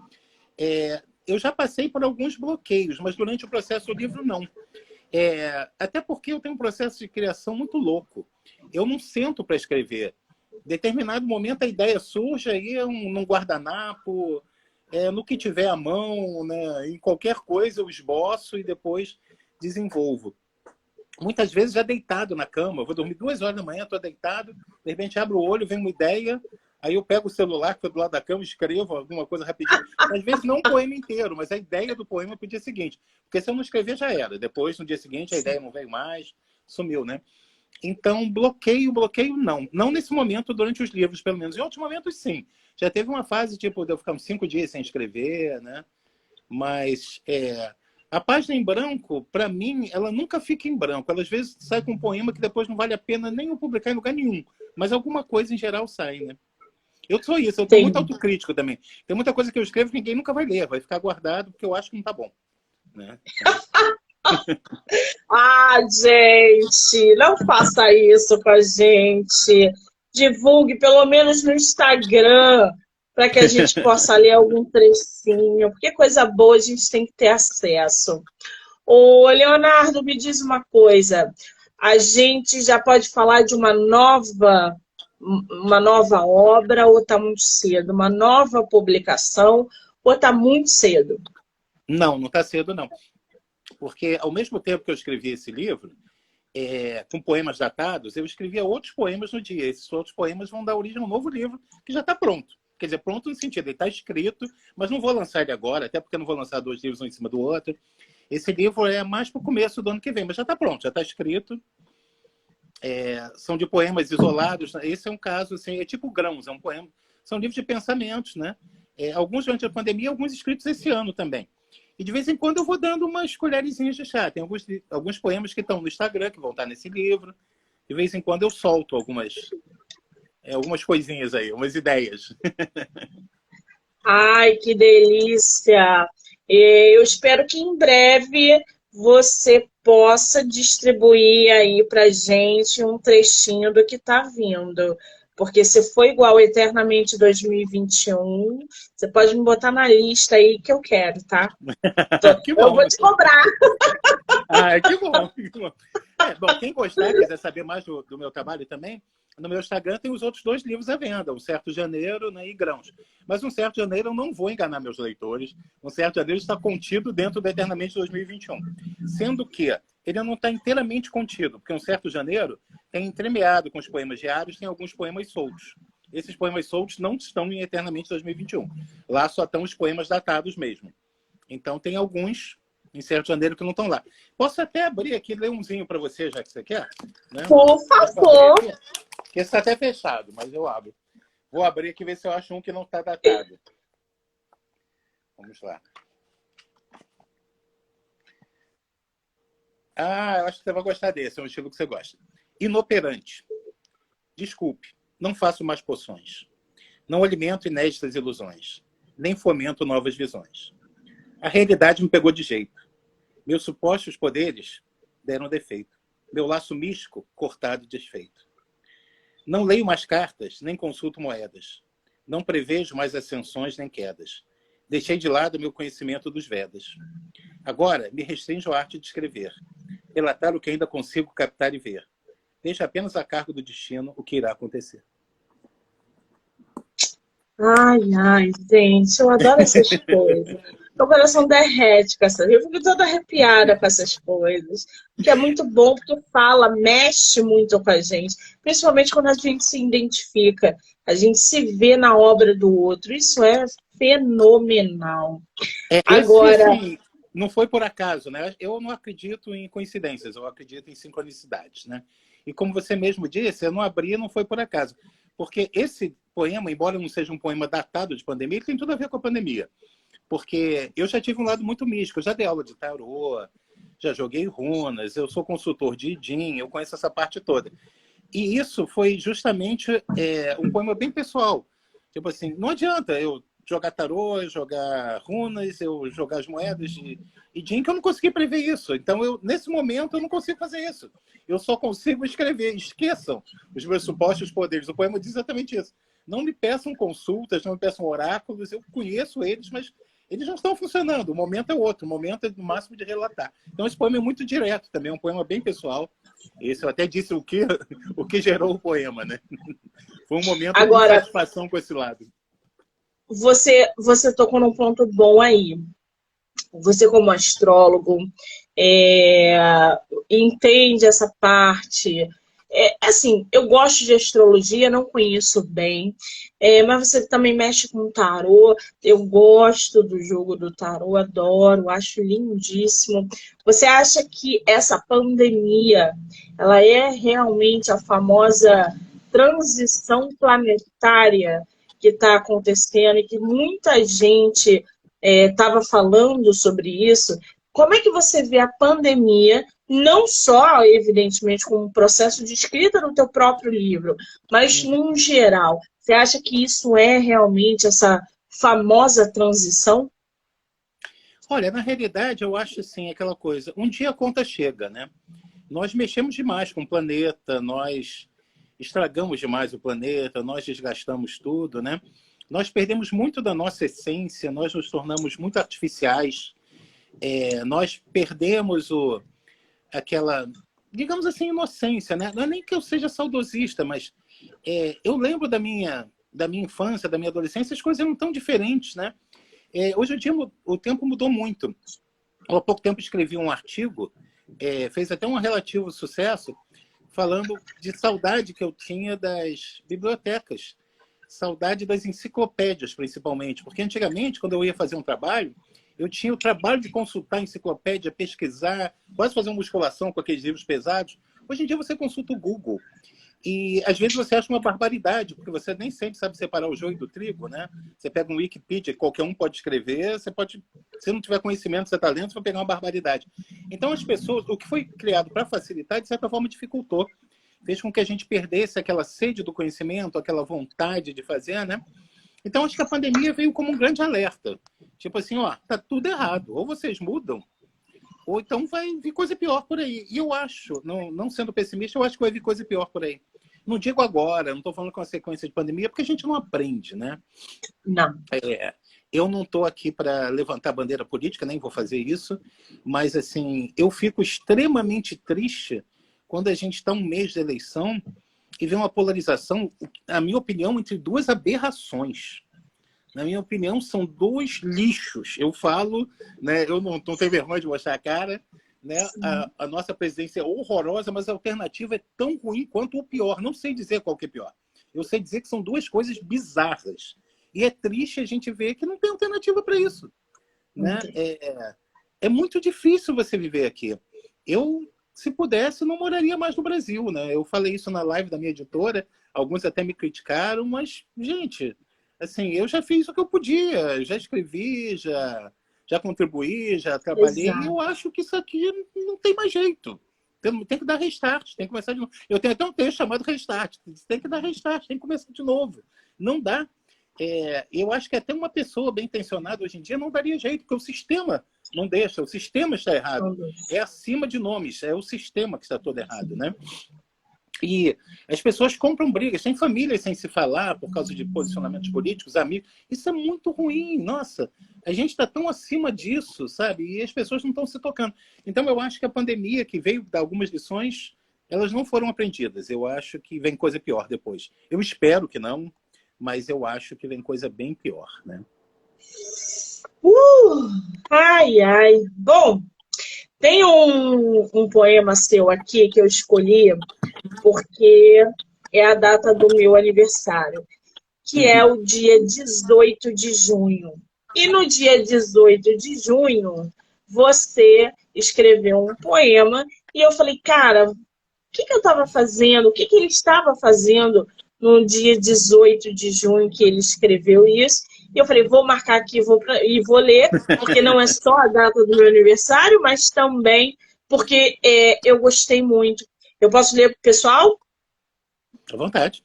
Eu já passei por alguns bloqueios, mas durante o processo do livro, não. Até porque eu tenho um processo de criação muito louco. Eu não sento para escrever. Em determinado momento a ideia surge aí num guardanapo, no que tiver à mão, né? Em qualquer coisa eu esboço e depois desenvolvo. Muitas vezes já deitado na cama, eu vou dormir 2 horas da manhã, estou deitado, de repente abro o olho, vem uma ideia, aí eu pego o celular que foi do lado da cama, escrevo alguma coisa rapidinho. Às vezes não um poema inteiro, mas a ideia do poema para o dia seguinte. Porque se eu não escrever, já era. Depois, no dia seguinte, a ideia não veio mais, sumiu, né? Então, bloqueio não. Não nesse momento, durante os livros, pelo menos. Em outros momentos, sim. Já teve uma fase, tipo, de eu ficar uns 5 dias sem escrever, né? Mas a página em branco, para mim, ela nunca fica em branco. Ela, às vezes, sai com um poema que depois não vale a pena nem eu publicar em lugar nenhum. Mas alguma coisa, em geral, sai, né? Eu sou isso, eu tenho muito Tem. autocrítico também. Tem muita coisa que eu escrevo que ninguém nunca vai ler. Vai ficar guardado porque eu acho que não tá bom. Né? Então... Ah, gente, não faça isso com a gente. Divulgue, pelo menos no Instagram, para que a gente possa ler algum trechinho, porque coisa boa a gente tem que ter acesso. Ô, Leonardo, me diz uma coisa. A gente já pode falar de uma nova obra ou está muito cedo? Uma nova publicação ou está muito cedo? Não está cedo, não. Porque, ao mesmo tempo que eu escrevi esse livro, com poemas datados, eu escrevia outros poemas no dia. Esses outros poemas vão dar origem a um novo livro que já está pronto. Quer dizer, pronto no sentido, ele está escrito, mas não vou lançar ele agora, até porque eu não vou lançar 2 livros um em cima do outro. Esse livro é mais para o começo do ano que vem, mas já está pronto, já está escrito. São de poemas isolados. Esse é um caso, assim, é tipo Grãos, é um poema. São livros de pensamentos, né? Alguns durante a pandemia, alguns escritos esse ano também. E de vez em quando eu vou dando umas colherzinhas de chá. Tem alguns poemas que estão no Instagram, que vão estar nesse livro. De vez em quando eu solto algumas coisinhas aí, umas ideias. Ai, que delícia! Eu espero que em breve você possa distribuir aí para gente um trechinho do que está vindo. Porque se for igual Eternamente 2021, você pode me botar na lista aí que eu quero, tá? Que Eu bom. vou te cobrar. Que bom. Que bom. Bom, quem gostar, quiser saber mais do meu trabalho também, no meu Instagram tem os outros 2 livros à venda, Um Certo Janeiro, né, e Grãos. Mas Um Certo Janeiro eu não vou enganar meus leitores. Um Certo Janeiro está contido dentro do Eternamente 2021. Sendo que ele não está inteiramente contido, porque Um Certo Janeiro tem entremeado com os poemas diários, tem alguns poemas soltos. Esses poemas soltos não estão em Eternamente 2021. Lá só estão os poemas datados mesmo. Então tem alguns em Certo Janeiro que não estão lá. Posso até abrir aqui e ler umzinho para você, já que você quer? Né? Por Posso abrir favor. aqui? Porque esse está até fechado, mas eu abro. Vou abrir aqui e ver se eu acho um que não está datado. Vamos lá. Eu acho que você vai gostar desse. É um estilo que você gosta. Inoperante. Desculpe, não faço mais poções. Não alimento inéditas ilusões. Nem fomento novas visões. A realidade me pegou de jeito. Meus supostos poderes deram defeito. Meu laço místico cortado e desfeito. Não leio mais cartas, nem consulto moedas. Não prevejo mais ascensões nem quedas. Deixei de lado meu conhecimento dos Vedas. Agora, me restringo à arte de escrever, relatar o que ainda consigo captar e ver. Deixo apenas a cargo do destino o que irá acontecer. Ai, ai, gente, eu adoro essas coisas. Meu coração derrete com essas. Eu fico toda arrepiada com essas coisas. Porque é muito bom, porque fala, mexe muito com a gente. Principalmente quando a gente se identifica, a gente se vê na obra do outro. Isso é fenomenal. Esse, Agora, assim, não foi por acaso, né? Eu não acredito em coincidências, eu acredito em sincronicidades, né? E como você mesmo disse, eu não abri, não foi por acaso. Porque esse poema, embora não seja um poema datado de pandemia, ele tem tudo a ver com a pandemia. Porque eu já tive um lado muito místico, eu já dei aula de tarô, já joguei runas, eu sou consultor de Jin, eu conheço essa parte toda. E isso foi justamente um poema bem pessoal. Tipo assim, não adianta eu jogar tarô, jogar runas, eu jogar as moedas de Jin, que eu não consegui prever isso. Então, nesse momento, eu não consigo fazer isso. Eu só consigo escrever. Esqueçam os meus supostos poderes. O poema diz exatamente isso. Não me peçam consultas, não me peçam oráculos. Eu conheço eles, mas eles não estão funcionando. O momento é outro. O momento é, no máximo, de relatar. Então, esse poema é muito direto também. É um poema bem pessoal. Esse eu até disse o que gerou o poema, né? Foi um momento de agora insatisfação com esse lado. você tocou num ponto bom aí. Você, como astrólogo, entende essa parte. Assim, eu gosto de astrologia, não conheço bem, mas você também mexe com tarô. Eu gosto do jogo do tarô, adoro, acho lindíssimo. Você acha que essa pandemia, ela é realmente a famosa transição planetária que está acontecendo e que muita gente estava falando sobre isso? Como é que você vê a pandemia, não só, evidentemente, como um processo de escrita do teu próprio livro, mas num geral? Você acha que isso é realmente essa famosa transição? Olha, na realidade, eu acho assim, aquela coisa, um dia a conta chega, né? Nós mexemos demais com o planeta, nós estragamos demais o planeta, nós desgastamos tudo, né? Nós perdemos muito da nossa essência, nós nos tornamos muito artificiais, nós perdemos aquela, digamos assim, inocência, né? Não é nem que eu seja saudosista, mas eu lembro da minha infância, da minha adolescência, as coisas eram tão diferentes, né? Hoje em dia o tempo mudou muito. Há pouco tempo escrevi um artigo, fez até um relativo sucesso, falando de saudade que eu tinha das bibliotecas, saudade das enciclopédias, principalmente, porque antigamente, quando eu ia fazer um trabalho, eu tinha o trabalho de consultar a enciclopédia, pesquisar, quase fazer uma musculação com aqueles livros pesados. Hoje em dia você consulta o Google. E às vezes você acha uma barbaridade, porque você nem sempre sabe separar o joio do trigo, né? Você pega um Wikipedia, qualquer um pode escrever, se não tiver conhecimento, você está lendo, você vai pegar uma barbaridade. Então as pessoas, o que foi criado para facilitar, de certa forma dificultou. Fez com que a gente perdesse aquela sede do conhecimento, aquela vontade de fazer, né? Então acho que a pandemia veio como um grande alerta. Tipo assim, ó, tá tudo errado. Ou vocês mudam, ou então vai vir coisa pior por aí. E eu acho, não sendo pessimista, eu acho que vai vir coisa pior por aí. Não digo agora, não estou falando com a sequência de pandemia, porque a gente não aprende, né? Não. Eu não estou aqui para levantar bandeira política, nem vou fazer isso, mas assim, eu fico extremamente triste quando a gente está um mês de eleição e vê uma polarização, na minha opinião, entre duas aberrações. Na minha opinião, são dois lixos. Eu falo, né, eu não tenho vergonha de mostrar a cara, né? A nossa presidência é horrorosa, mas a alternativa é tão ruim quanto o pior. Não sei dizer qual que é pior. Eu sei dizer que são duas coisas bizarras. E é triste a gente ver que não tem alternativa para isso, né? É muito difícil você viver aqui. Eu, se pudesse, não moraria mais no Brasil, né? Eu falei isso na live da minha editora, alguns até me criticaram, mas, gente, assim, eu já fiz o que eu podia, já escrevi, já contribuí, já trabalhei, e eu Exato. acho que isso aqui não tem mais jeito. Tem que dar restart, tem que começar de novo. Eu tenho até um texto chamado Restart. Tem que dar restart, tem que começar de novo. Não dá. Eu acho que até uma pessoa bem intencionada hoje em dia não daria jeito, porque o sistema não deixa, o sistema está errado. É acima de nomes, é o sistema que está todo errado, né? E as pessoas compram brigas, tem famílias sem se falar por causa de posicionamentos políticos, amigos. Isso é muito ruim, nossa. A gente está tão acima disso, sabe? E as pessoas não estão se tocando. Então, eu acho que a pandemia que veio dar algumas lições, elas não foram aprendidas. Eu acho que vem coisa pior depois. Eu espero que não, mas eu acho que vem coisa bem pior, né? Ai, ai. Bom, tem um poema seu aqui que eu escolhi porque é a data do meu aniversário, que é o dia 18 de junho. E no dia 18 de junho, você escreveu um poema e eu falei, cara, o que eu estava fazendo? O que ele estava fazendo no dia 18 de junho que ele escreveu isso? E eu falei, vou marcar aqui e vou ler, porque não é só a data do meu aniversário, mas também porque eu gostei muito. Eu posso ler para o pessoal? À vontade.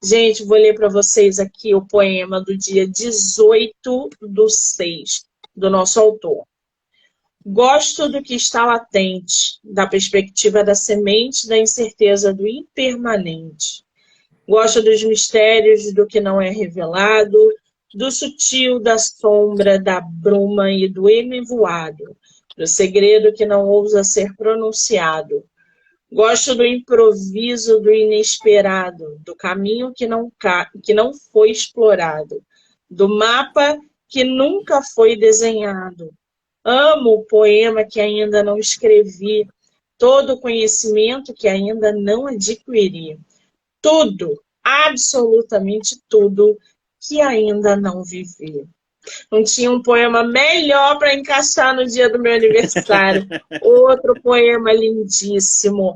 Gente, vou ler para vocês aqui o poema do dia 18/6, do nosso autor. Gosto do que está latente, da perspectiva da semente, da incerteza do impermanente. Gosto dos mistérios do que não é revelado, do sutil, da sombra, da bruma e do enevoado, do segredo que não ousa ser pronunciado. Gosto do improviso, do inesperado, do caminho que não foi explorado, do mapa que nunca foi desenhado. Amo o poema que ainda não escrevi, todo o conhecimento que ainda não adquiri. Tudo, absolutamente tudo, que ainda não vivi. Não tinha um poema melhor para encaixar no dia do meu aniversário. Outro poema lindíssimo.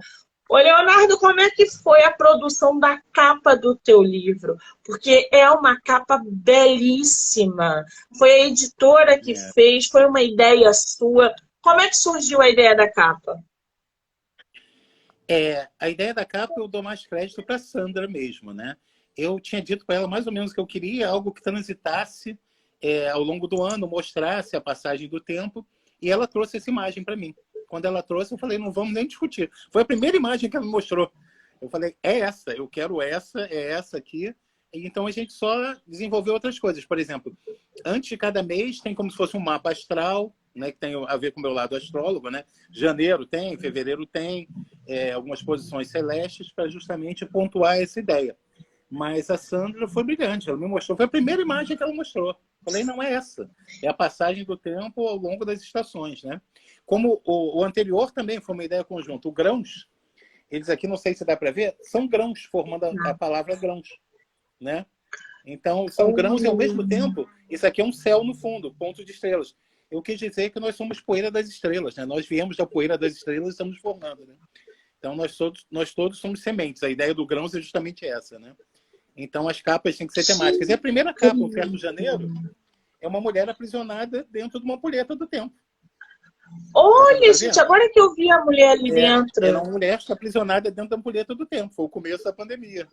Ô, Leonardo, como é que foi a produção da capa do teu livro? Porque é uma capa belíssima. Foi a editora que fez, foi uma ideia sua. Como é que surgiu a ideia da capa? A ideia da capa eu dou mais crédito para Sandra mesmo, né? Eu tinha dito para ela mais ou menos que eu queria algo que transitasse ao longo do ano, mostrasse a passagem do tempo, e ela trouxe essa imagem para mim. Quando ela trouxe, eu falei, não vamos nem discutir. Foi a primeira imagem que ela me mostrou. Eu falei, é essa, eu quero essa, é essa aqui. E então a gente só desenvolveu outras coisas. Por exemplo, antes de cada mês tem como se fosse um mapa astral, né, que tem a ver com o meu lado astrólogo, né? Janeiro tem, fevereiro tem, algumas posições celestes para justamente pontuar essa ideia. Mas a Sandra foi brilhante, ela me mostrou, foi a primeira imagem que ela mostrou. Falei, não é essa, é a passagem do tempo ao longo das estações, né? Como o anterior também foi uma ideia conjunta. O grãos, eles aqui, não sei se dá para ver, são grãos, formando a palavra grãos, né? Então, são grãos e, ao mesmo tempo, isso aqui é um céu no fundo, ponto de estrelas. Eu quis dizer que nós somos poeira das estrelas, né? Nós viemos da poeira das estrelas e estamos formando, né? Então, nós todos somos sementes. A ideia do grãos é justamente essa, né? Então, as capas têm que ser temáticas. E a primeira capa, o Certo Janeiro, é uma mulher aprisionada dentro de uma ampulheta do tempo. Olha, gente, agora que eu vi a mulher ali dentro. Ela é uma mulher que está aprisionada dentro da ampulheta do tempo. Foi o começo da pandemia.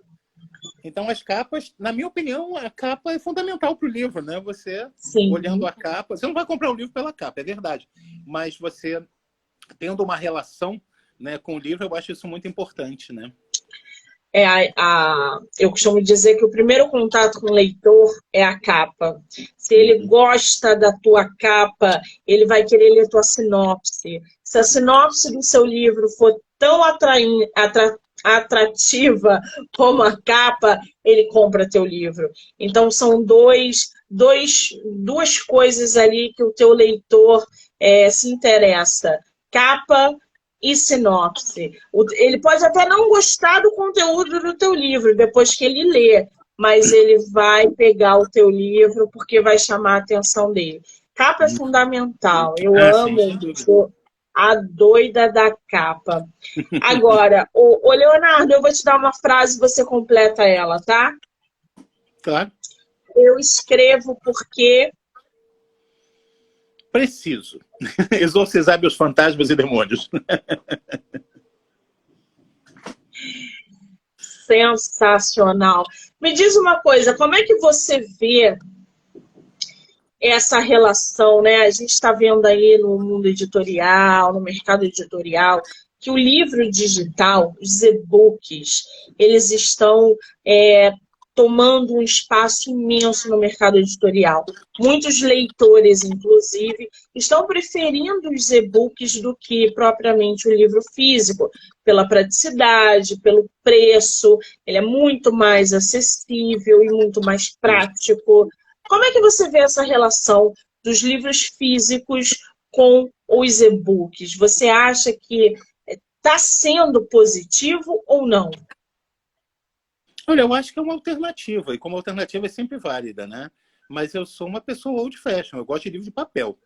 Então, as capas, na minha opinião, a capa é fundamental para o livro, né? Você, olhando a capa... Você não vai comprar o livro pela capa, é verdade. Mas você, tendo uma relação, né, com o livro, eu acho isso muito importante, né? Eu costumo dizer que o primeiro contato com o leitor é a capa. Se ele gosta da tua capa, ele vai querer ler tua sinopse. Se a sinopse do seu livro for tão atrativa como a capa, ele compra teu livro. Então, são duas coisas ali que o teu leitor se interessa. Capa e sinopse. Ele pode até não gostar do conteúdo do teu livro depois que ele lê, mas ele vai pegar o teu livro porque vai chamar a atenção dele. Capa é fundamental. Eu amo, sou a doida da capa. Agora, ô Leonardo, eu vou te dar uma frase e você completa ela, tá? Claro. Eu escrevo porque... preciso exorcizar meus fantasmas e demônios. Sensacional. Me diz uma coisa, como é que você vê essa relação, né? A gente está vendo aí no mundo editorial, no mercado editorial, que o livro digital, os e-books, eles estão tomando um espaço imenso no mercado editorial. Muitos leitores, inclusive, estão preferindo os e-books do que propriamente o livro físico, pela praticidade, pelo preço, ele é muito mais acessível e muito mais prático. Como é que você vê essa relação dos livros físicos com os e-books? Você acha que está sendo positivo ou não? Olha, eu acho que é uma alternativa, e como alternativa é sempre válida, né? Mas eu sou uma pessoa old fashion, eu gosto de livro de papel.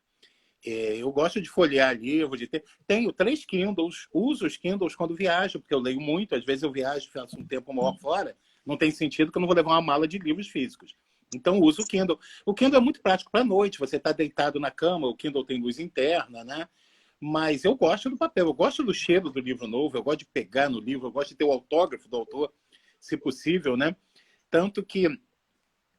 Eu gosto de folhear livro, de ter... Tenho 3 Kindles, uso os Kindles quando viajo, porque eu leio muito, às vezes eu viajo, faço um tempo maior fora, não tem sentido que eu não vou levar uma mala de livros físicos. Então, uso o Kindle. O Kindle é muito prático para a noite, você está deitado na cama, o Kindle tem luz interna, né? Mas eu gosto do papel, eu gosto do cheiro do livro novo, eu gosto de pegar no livro, eu gosto de ter o autógrafo do autor, se possível, né? Tanto que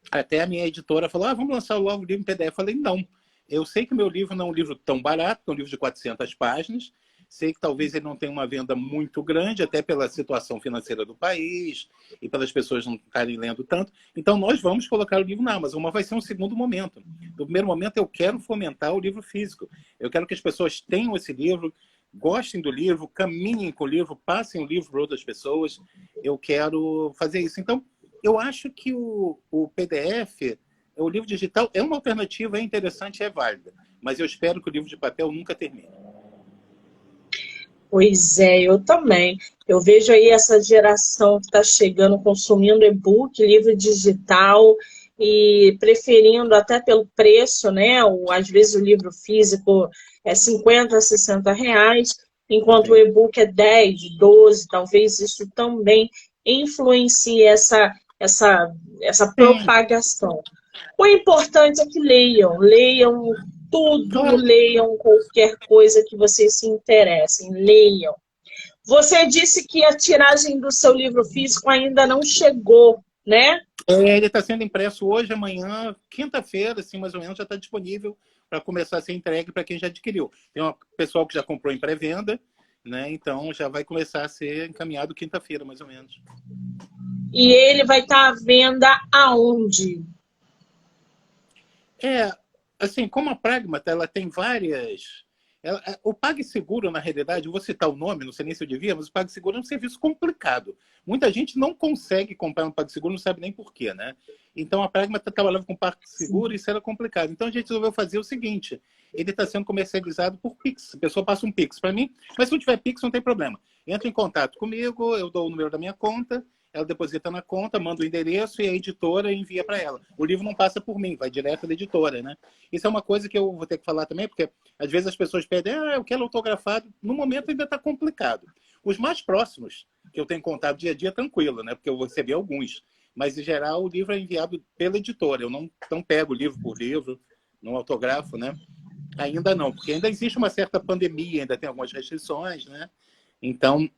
até a minha editora falou, vamos lançar logo o livro em PDF. Eu falei, não. Eu sei que meu livro não é um livro tão barato, é um livro de 400 páginas. Sei que talvez ele não tenha uma venda muito grande, até pela situação financeira do país e pelas pessoas não estarem lendo tanto. Então, nós vamos colocar o livro na Amazon, mas vai ser um segundo momento. No primeiro momento, eu quero fomentar o livro físico. Eu quero que as pessoas tenham esse livro, gostem do livro, caminhem com o livro, passem o livro para outras pessoas. Eu quero fazer isso. Então, eu acho que o PDF, o livro digital, é uma alternativa, é interessante, é válida. Mas eu espero que o livro de papel nunca termine. Pois é, eu também. Eu vejo aí essa geração que está chegando, consumindo e-book, livro digital e preferindo até pelo preço, né? Às vezes o livro físico é 50, 60 reais, enquanto o e-book é 10, 12, talvez isso também influencie essa propagação. O importante é que leiam tudo, leiam qualquer coisa que vocês se interessem, leiam. Você disse que a tiragem do seu livro físico ainda não chegou, né? Ele está sendo impresso hoje, amanhã, quinta-feira, assim, mais ou menos, já está disponível para começar a ser entregue para quem já adquiriu. Tem um pessoal que já comprou em pré-venda, né? Então já vai começar a ser encaminhado quinta-feira, mais ou menos. E ele vai estar à venda aonde? Assim, como a Pragmata, ela tem várias... o PagSeguro, na realidade, eu vou citar o nome, não sei nem se eu devia, mas o PagSeguro é um serviço complicado. Muita gente não consegue comprar um PagSeguro, não sabe nem por quê, né? Então, a Pragmata trabalhava com PagSeguro e isso era complicado. Então, a gente resolveu fazer o seguinte, ele está sendo comercializado por Pix. A pessoa passa um Pix para mim, mas se não tiver Pix, não tem problema. Entra em contato comigo, eu dou o número da minha conta, ela deposita na conta, manda o endereço e a editora envia para ela. O livro não passa por mim, vai direto da editora, né? Isso é uma coisa que eu vou ter que falar também, porque às vezes as pessoas pedem, eu quero autografado. No momento ainda está complicado. Os mais próximos, que eu tenho contato dia a dia, tranquilo, né? Porque eu vou receber alguns. Mas, em geral, o livro é enviado pela editora. Eu não pego livro por livro, não autografo, né? Ainda não, porque ainda existe uma certa pandemia, ainda tem algumas restrições, né? Então,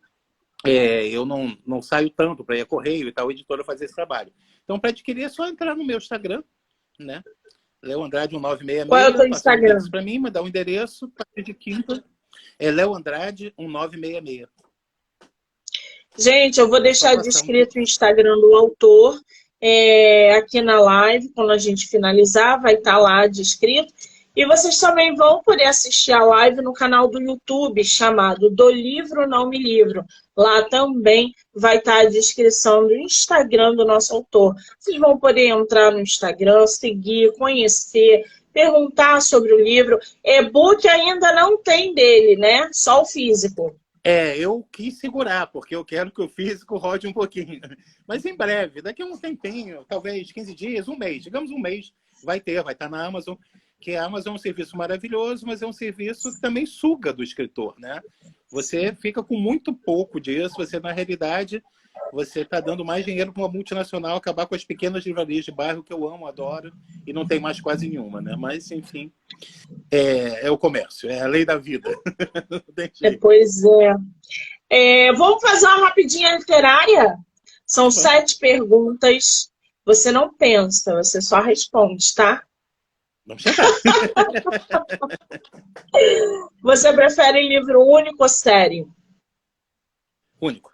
eu não saio tanto para ir a correio e tal, a editora fazer esse trabalho. Então, para adquirir, é só entrar no meu Instagram, né? Léo Andrade 1966. Qual é o teu Instagram? Para mim, mandar um endereço, partir de quinta. É Léo Andrade 1966. Gente, eu vou deixar descrito o Instagram do autor aqui na live, quando a gente finalizar, vai estar lá descrito. E vocês também vão poder assistir a live no canal do YouTube, chamado Do Livro Não Me Livro. Lá também vai estar a descrição do Instagram do nosso autor. Vocês vão poder entrar no Instagram, seguir, conhecer, perguntar sobre o livro. E-book ainda não tem dele, né? Só o físico. Eu quis segurar, porque eu quero que o físico rode um pouquinho. Mas em breve, daqui a um tempinho, talvez 15 dias, um mês, digamos um mês, vai estar na Amazon, que a Amazon é um serviço maravilhoso, mas é um serviço que também suga do escritor, né? Você fica com muito pouco disso, você, na realidade, você está dando mais dinheiro para uma multinacional acabar com as pequenas livrarias de bairro, que eu amo, adoro, e não tem mais quase nenhuma, né? Mas, enfim, é o comércio, é a lei da vida. Não tem jeito. Pois é. Vamos fazer uma rapidinha literária? São 7 perguntas. Você não pensa, você só responde, tá? Vamos chegar. Você prefere livro único ou série? Único.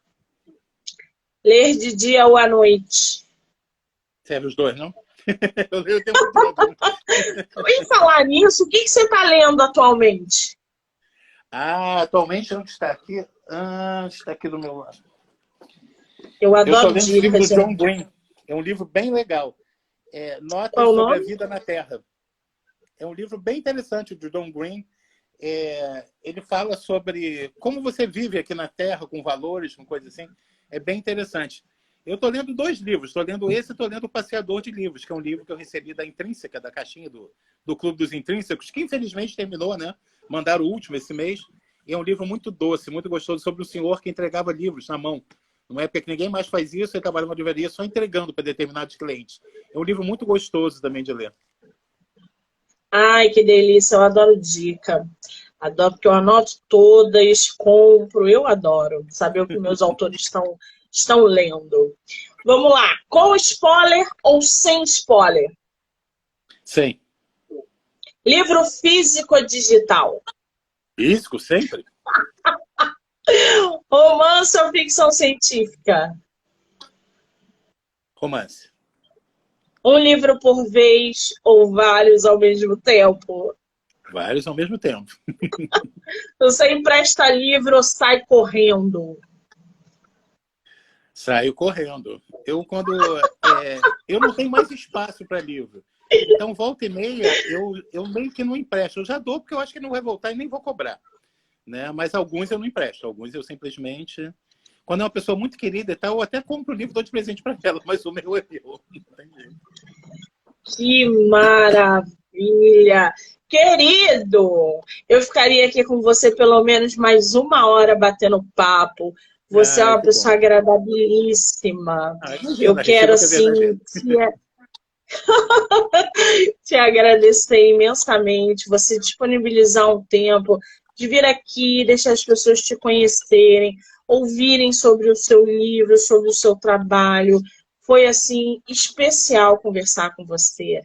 Ler de dia ou à noite? Serve os dois, não? Eu leio o tempo todo. E falar nisso, o que você está lendo atualmente? Atualmente não está aqui. Está aqui do meu lado. Eu Eu estou adoro lendo o livro do dicas, John gente. Green. É um livro bem legal. Notas Qual o sobre a nome? vida na Terra. É um livro bem interessante do John Green. Ele fala sobre como você vive aqui na Terra, com valores, com coisas assim. É bem interessante. Eu estou lendo 2 livros. Estou lendo esse e estou lendo O Passeador de Livros, que é um livro que eu recebi da Intrínseca, da caixinha do Clube dos Intrínsecos, que infelizmente terminou, né? Mandaram o último esse mês. E é um livro muito doce, muito gostoso, sobre um senhor que entregava livros na mão. Numa época que ninguém mais faz isso, ele trabalha numa livraria só entregando para determinados clientes. É um livro muito gostoso também de ler. Ai, que delícia, eu adoro dica. Adoro porque eu anoto todas, compro, eu adoro saber o que meus autores estão lendo. Vamos lá, com spoiler ou sem spoiler? Sim. Livro físico ou digital? Físico, sempre? Romance ou ficção científica? Romance. Um livro por vez ou vários ao mesmo tempo? Vários ao mesmo tempo. Você empresta livro ou sai correndo? Saio correndo. Eu não tenho mais espaço para livro. Então, volta e meia, eu meio que não empresto. Eu já dou, porque eu acho que não vai voltar e nem vou cobrar. Né? Mas alguns eu não empresto. Alguns eu simplesmente... Quando é uma pessoa muito querida e tal, eu até compro o livro e dou de presente para ela, mas o meu é meu. Entendi. Que maravilha! Querido, eu ficaria aqui com você pelo menos mais 1 hora batendo papo. Você é uma Que bom. pessoa agradabilíssima. Eu Imagina, quero, receba que é assim, verdadeiro. te agradecer imensamente. Você disponibilizar um tempo de vir aqui, deixar as pessoas te conhecerem, ouvirem sobre o seu livro, sobre o seu trabalho. Foi, assim, especial conversar com você.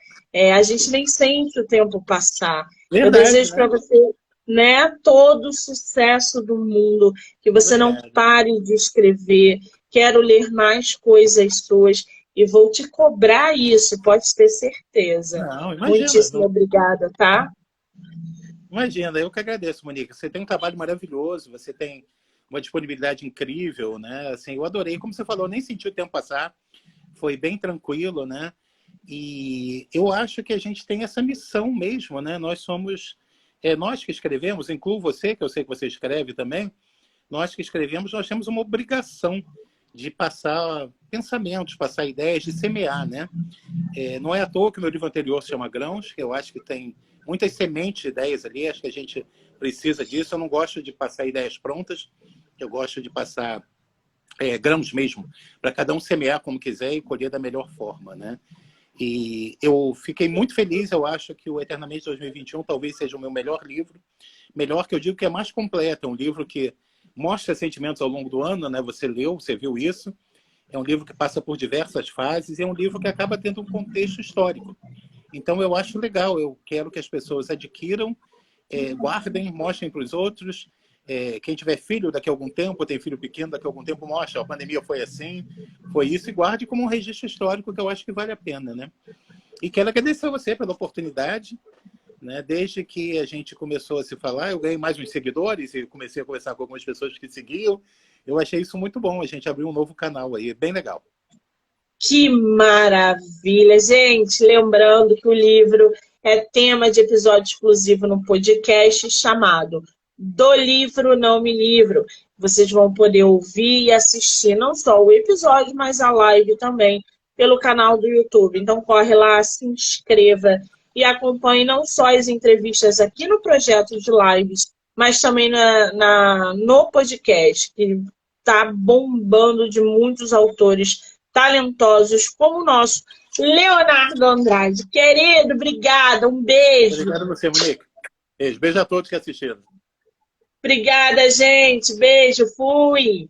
A gente nem sente o tempo passar. Eu Verdade, desejo para né? você, né, todo o sucesso do mundo, que você não Obrigado. pare de escrever. Quero ler mais coisas suas e vou te cobrar isso, pode ter certeza. Não, imagina. Muitíssimo obrigada, tá? Imagina, eu que agradeço, Monique. Você tem um trabalho maravilhoso, você tem uma disponibilidade incrível, né? Assim, eu adorei. Como você falou, eu nem senti o tempo passar. Foi bem tranquilo, né? E eu acho que a gente tem essa missão mesmo, né? Nós somos... nós que escrevemos, incluo você, que eu sei que você escreve também, nós que escrevemos, nós temos uma obrigação de passar pensamentos, passar ideias, de semear, né? Não é à toa que o meu livro anterior se chama Grãos, que eu acho que tem muitas sementes de ideias ali, acho que a gente precisa disso. Eu não gosto de passar ideias prontas, eu gosto de passar grãos mesmo, para cada um semear como quiser e colher da melhor forma, né? E eu fiquei muito feliz, eu acho que o Eternamente 2021 talvez seja o meu melhor livro, melhor que eu digo que é mais completo, é um livro que mostra sentimentos ao longo do ano, né? Você leu, você viu isso, é um livro que passa por diversas fases e é um livro que acaba tendo um contexto histórico. Então eu acho legal, eu quero que as pessoas adquiram, guardem, mostrem para os outros. Quem tiver filho daqui a algum tempo, tem filho pequeno daqui a algum tempo, mostra, a pandemia foi assim, foi isso, e guarde como um registro histórico que eu acho que vale a pena, né? E quero agradecer a você pela oportunidade, né? Desde que a gente começou a se falar, eu ganhei mais uns seguidores e comecei a conversar com algumas pessoas que seguiam. Eu achei isso muito bom, a gente abriu um novo canal aí, bem legal. Que maravilha! Gente, lembrando que o livro é tema de episódio exclusivo no podcast chamado Do Livro Não Me Livro. Vocês vão poder ouvir e assistir não só o episódio, mas a live também pelo canal do YouTube. Então corre lá, se inscreva e acompanhe não só as entrevistas aqui no projeto de lives, mas também no podcast, que está bombando de muitos autores talentosos como o nosso Leonardo Andrade. Querido, obrigada, um beijo. Obrigado a você, Monique. Beijo a todos que assistiram. Obrigada, gente. Beijo, fui.